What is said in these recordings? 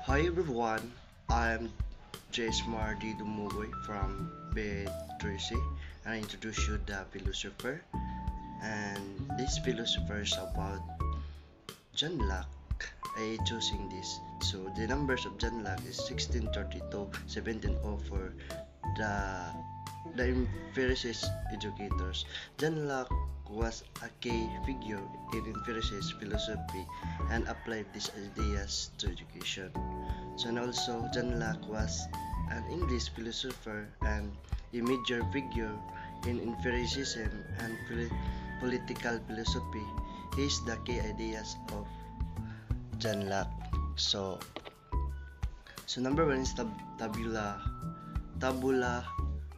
Hi everyone, I'm Jesmar D. Dumugoy from B3C, and I introduce you the philosopher. And this philosopher is about John Locke. I choosing this. So the numbers of John Locke is 1632, 1704. The the empiricist educators. John Locke was a key figure in empiricist philosophy and applied these ideas to education. So and also John Locke was an English philosopher and a major figure in empiricism and political philosophy. He is the key ideas of John Locke. So number one is tabula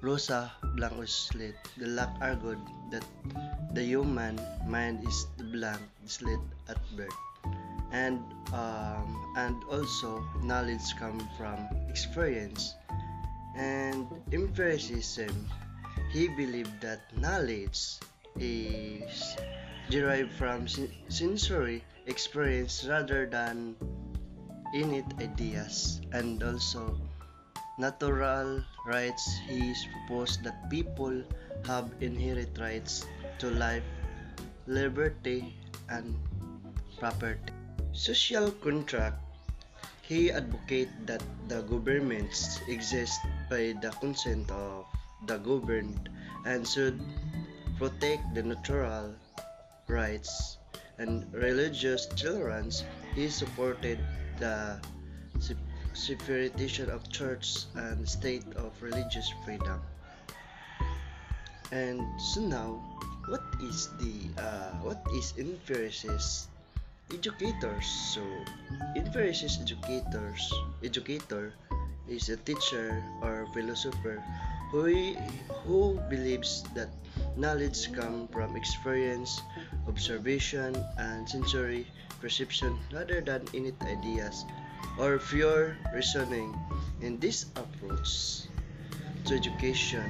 Rosa Blancos slate. The Locke argued that the human mind is the blank slate at birth, and also knowledge comes from experience and empiricism. He believed that knowledge is derived from sensory experience rather than innate ideas, and also natural rights. He proposed that people have inherent rights to life, liberty, and property. Social contract. He advocated that the governments exist by the consent of the governed and should protect the natural rights and religious tolerance. He supported the separation of church and state of religious freedom. And so now, what is empiricist educators? So empiricist educator is a teacher or philosopher who who believes that knowledge comes from experience, observation, and sensory perception rather than innate ideas or pure reasoning. In this approach to education,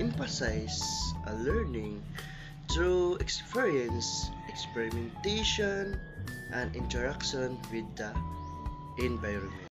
emphasize learning through experience, experimentation, and interaction with the environment.